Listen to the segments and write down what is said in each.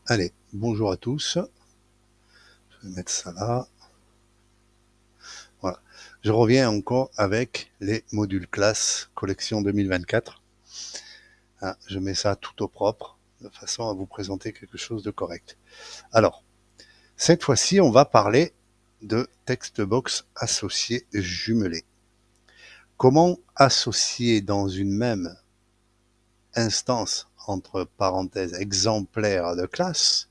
Allez, bonjour à tous. Je vais mettre ça là. Voilà. Je reviens encore avec les modules classe collection 2024. Je mets ça tout au propre, de façon à vous présenter quelque chose de correct. Alors, cette fois-ci, on va parler de textbox associés jumelés. Comment associer dans une même instance, entre parenthèses, exemplaire de classe,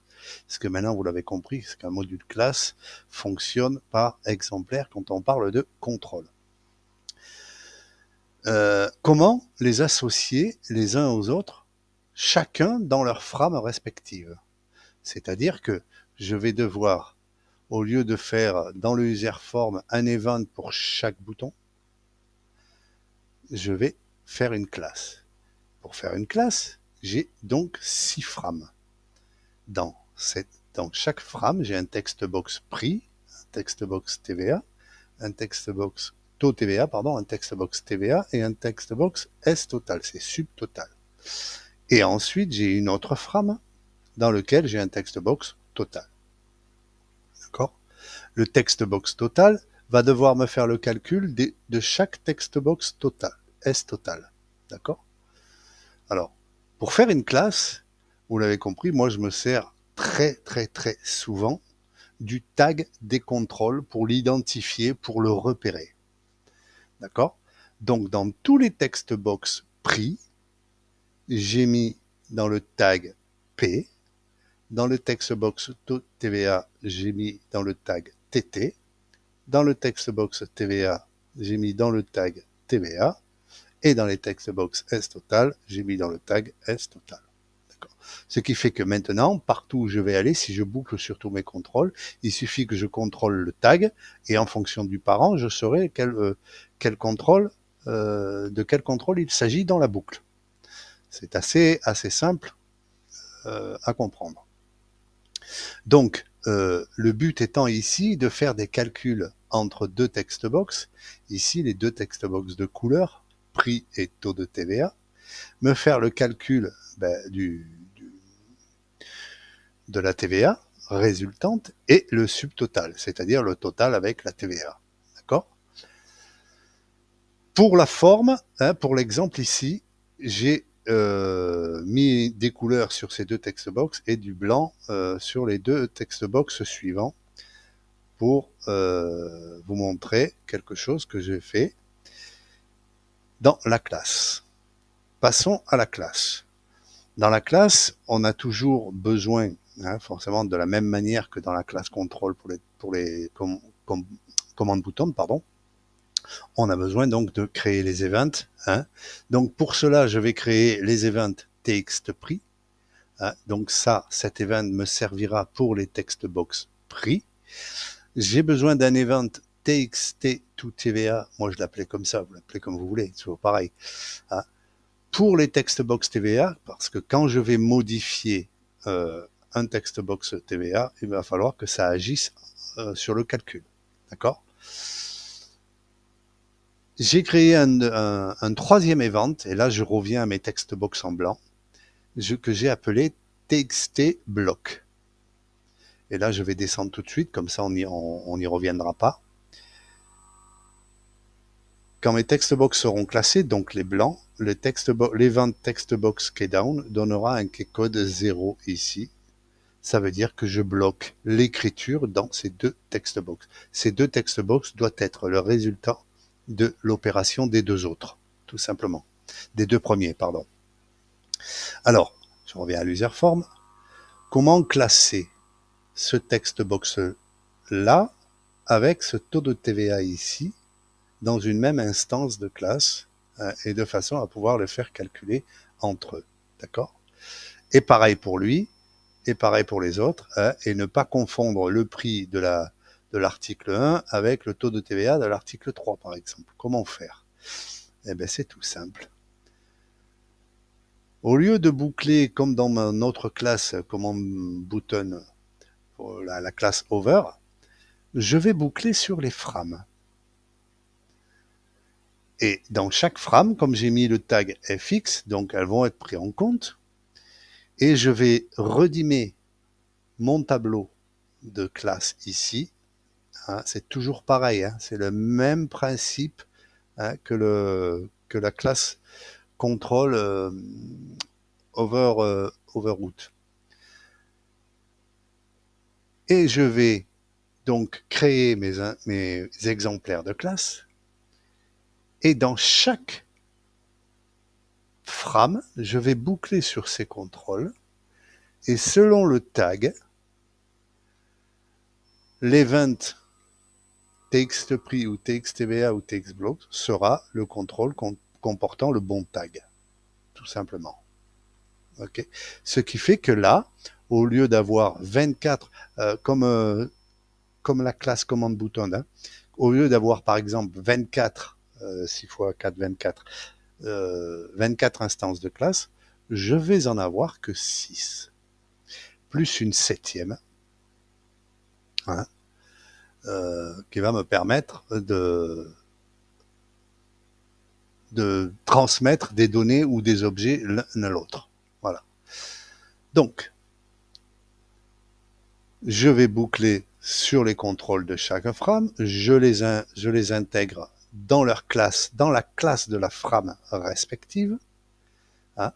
parce que maintenant vous l'avez compris, c'est qu'un module classe fonctionne par exemplaire quand on parle de contrôle. Comment les associer les uns aux autres, chacun dans leur frame respective. C'est-à-dire que je vais devoir, au lieu de faire dans le user form un event pour chaque bouton, je vais faire une classe. Pour faire une classe, j'ai donc 6 frames. Dans chaque frame, j'ai un textbox prix, un textbox TVA, un textbox taux TVA, un textbox TVA et un textbox S total, c'est subtotal. Et ensuite, j'ai une autre frame dans laquelle j'ai un textbox total. D'accord? Le textbox total va devoir me faire le calcul de chaque textbox total, S total. D'accord? Alors, pour faire une classe, vous l'avez compris, moi je me sers très souvent du tag des contrôles pour l'identifier, pour le repérer. D'accord? Donc, dans tous les textbox prix, j'ai mis dans le tag P. Dans le textbox TVA, j'ai mis dans le tag TT. Dans le textbox TVA, j'ai mis dans le tag TVA. Et dans les textbox S total, j'ai mis dans le tag S total. Ce qui fait que maintenant, partout où je vais aller, si je boucle sur tous mes contrôles, il suffit que je contrôle le tag et en fonction du parent, je saurai quel contrôle, de quel contrôle il s'agit dans la boucle. C'est assez simple à comprendre. Donc, le but étant ici de faire des calculs entre deux textbox, ici les deux textbox de couleur, prix et taux de TVA, me faire le calcul de la TVA résultante et le subtotal, c'est-à-dire le total avec la TVA. D'accord? Pour la forme, pour l'exemple ici, j'ai mis des couleurs sur ces deux textbox et du blanc sur les deux textbox suivants pour vous montrer quelque chose que j'ai fait dans la classe. Passons à la classe. Dans la classe, on a toujours besoin, forcément de la même manière que dans la classe contrôle pour les commandes boutons, on a besoin donc de créer les events. Donc pour cela, je vais créer les events txtPrix. Donc cet event me servira pour les textbox prix. J'ai besoin d'un event txt2tva. Moi, je l'appelais comme ça, vous l'appelez comme vous voulez, c'est pareil. Pour les textbox TVA, parce que quand je vais modifier un textbox TVA, il va falloir que ça agisse sur le calcul. D'accord? J'ai créé un troisième event, et là je reviens à mes textbox en blanc, que j'ai appelé txtBlock. Et là je vais descendre tout de suite, comme ça on n'y reviendra pas. Quand mes textbox seront classés, donc les blancs, l'event textbox keydown donnera un keycode 0 ici. Ça veut dire que je bloque l'écriture dans ces deux textbox. Ces deux textbox doivent être le résultat de l'opération des deux autres, tout simplement. Des deux premiers, pardon. Alors, je reviens à l'user form. Comment classer ce textbox-là avec ce taux de TVA ici dans une même instance de classe et de façon à pouvoir le faire calculer entre eux. D'accord? Et pareil pour lui, et pareil pour les autres, et ne pas confondre le prix de l'article 1 avec le taux de TVA de l'article 3, par exemple. Comment faire? Eh bien, c'est tout simple. Au lieu de boucler comme dans mon autre classe, command button, pour la classe over, je vais boucler sur les frames. Et dans chaque frame, comme j'ai mis le tag fx, donc elles vont être prises en compte, et je vais redimer mon tableau de classe ici, hein, c'est toujours pareil, hein, c'est le même principe, hein, que la classe contrôle overroute. Et je vais donc créer mes exemplaires de classe. Et dans chaque frame, je vais boucler sur ces contrôles. Et selon le tag, l'event txtPri ou txtva ou txblock sera le contrôle comportant le bon tag, tout simplement. Okay. Ce qui fait que là, au lieu d'avoir 24, comme la classe commande bouton, hein, au lieu d'avoir par exemple 24, 6 x 4, 24, 24 instances de classe, je vais en avoir que 6, plus une septième, hein, qui va me permettre de transmettre des données ou des objets l'un à l'autre. Voilà. Donc, je vais boucler sur les contrôles de chaque frame, je les intègre dans leur classe, dans la classe de la frame respective. Hein.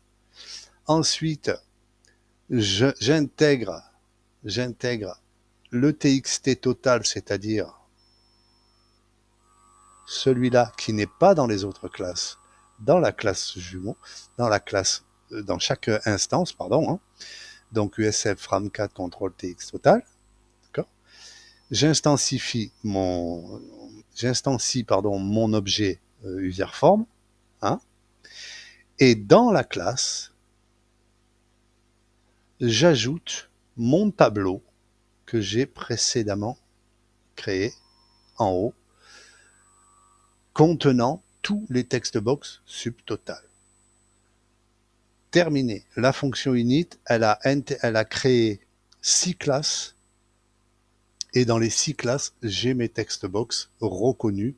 Ensuite, j'intègre le TXT total, c'est-à-dire celui-là qui n'est pas dans les autres classes, dans la classe jumeau, dans chaque instance, pardon, hein. Donc USF Fram 4 contrôle TX total, d'accord. J'instancie mon objet userform, hein, et dans la classe, j'ajoute mon tableau que j'ai précédemment créé en haut, contenant tous les textbox subtotal. Terminé. La fonction init, elle a créé 6 classes, et dans les 6 classes, j'ai mes textbox reconnus,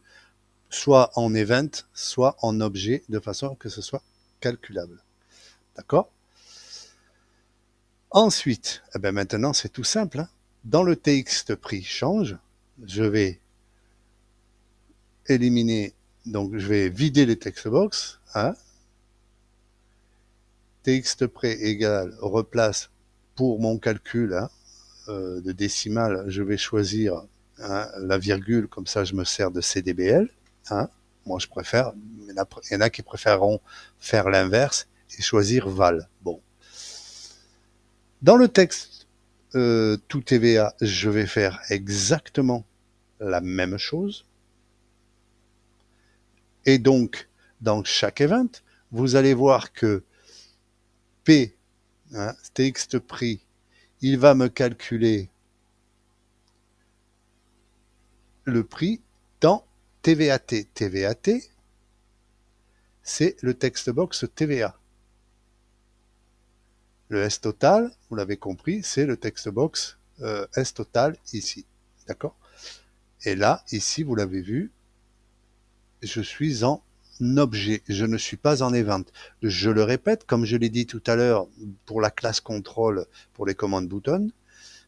soit en event, soit en objet, de façon que ce soit calculable. D'accord? Ensuite, eh ben maintenant c'est tout simple, hein. Dans le txtPri change, je vais éliminer, donc je vais vider les textbox, hein. txtPri égale replace pour mon calcul, hein, de décimale, je vais choisir, hein, la virgule, comme ça je me sers de CDBL. Hein. Moi je préfère, il y en a qui préféreront faire l'inverse et choisir val. Bon. Dans le texte tout TVA, je vais faire exactement la même chose. Et donc, dans chaque event, vous allez voir que P, hein, txtPri, il va me calculer le prix dans TVAT. TVAT, c'est le textbox TVA. Le S total, vous l'avez compris, c'est le textbox S total ici. D'accord? Et là, ici, vous l'avez vu, je suis en objet, je ne suis pas en event. Je le répète, comme je l'ai dit tout à l'heure pour la classe contrôle, pour les commandes boutons,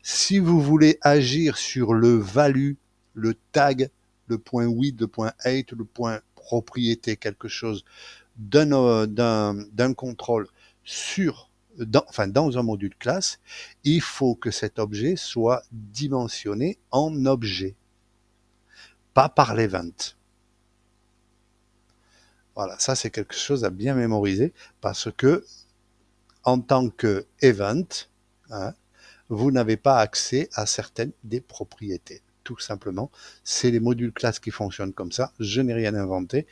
si vous voulez agir sur le value, le tag, le point with, le point height, le point propriété, quelque chose d'un contrôle dans un module classe, il faut que cet objet soit dimensionné en objet, pas par l'event. Voilà, ça c'est quelque chose à bien mémoriser parce que en tant que event, hein, vous n'avez pas accès à certaines des propriétés. Tout simplement, c'est les modules classes qui fonctionnent comme ça. Je n'ai rien inventé,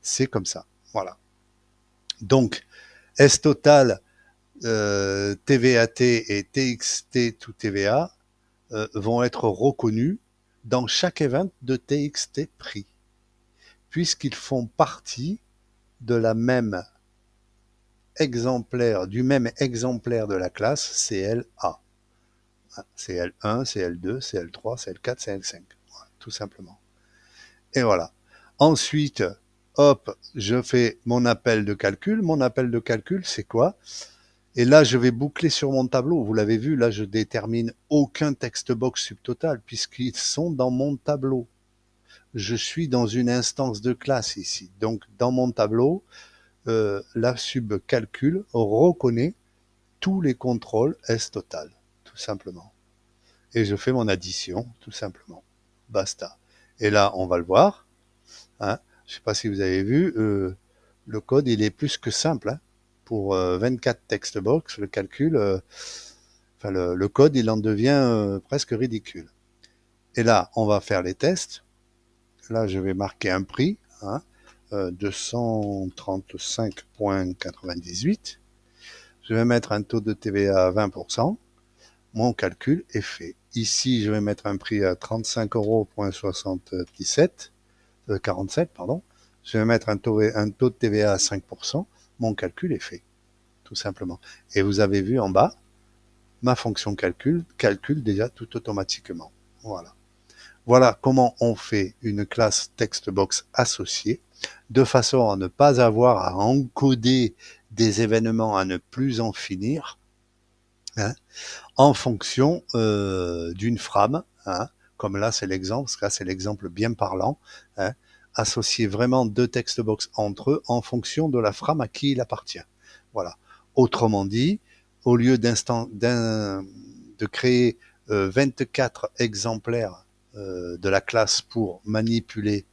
c'est comme ça. Voilà. Donc, S-Total, TVAT et TXT to TVA vont être reconnus dans chaque event de txtPri, puisqu'ils font partie de la même du même exemplaire de la classe CLA. CL1, CL2, CL3, CL4, CL5. Voilà, tout simplement. Et voilà. Ensuite, hop, je fais mon appel de calcul. Mon appel de calcul, c'est quoi? Et là, je vais boucler sur mon tableau. Vous l'avez vu, là, je détermine aucun text box subtotal puisqu'ils sont dans mon tableau. Je suis dans une instance de classe ici. Donc, dans mon tableau, la subcalcul reconnaît tous les contrôles S total, tout simplement. Et je fais mon addition, tout simplement. Basta. Et là, on va le voir. Hein. Je ne sais pas si vous avez vu, le code, il est plus que simple. Hein. Pour 24 text box, le calcul, le code, il en devient presque ridicule. Et là, on va faire les tests. Là, je vais marquer un prix, hein, 235,98. Je vais mettre un taux de TVA à 20%. Mon calcul est fait. Ici, je vais mettre un prix à 35,77 €, 47, pardon. Je vais mettre un taux de TVA à 5%. Mon calcul est fait, tout simplement. Et vous avez vu en bas, ma fonction calcule déjà tout automatiquement. Voilà. Voilà comment on fait une classe textbox associée de façon à ne pas avoir à encoder des événements à ne plus en finir, hein, en fonction d'une frame, hein, comme là c'est l'exemple, parce que là c'est l'exemple bien parlant, hein, associer vraiment deux textbox entre eux en fonction de la frame à qui il appartient. Voilà. Autrement dit, au lieu de créer 24 exemplaires de la classe pour manipuler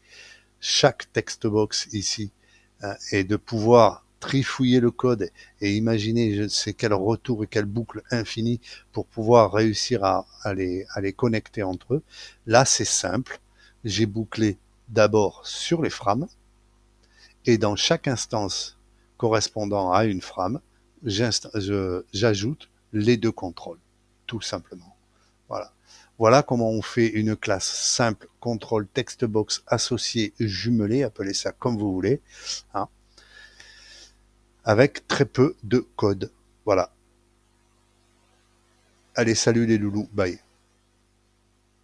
chaque textbox ici, hein, et de pouvoir trifouiller le code et imaginer je ne sais quel retour et quelle boucle infinie pour pouvoir réussir à les connecter entre eux. Là, c'est simple. J'ai bouclé d'abord sur les frames et dans chaque instance correspondant à une frame, j'ajoute les deux contrôles, tout simplement. Voilà. Voilà comment on fait une classe simple contrôle textbox associée jumelée, appelez ça comme vous voulez, hein, avec très peu de code. Voilà. Allez, salut les loulous, bye.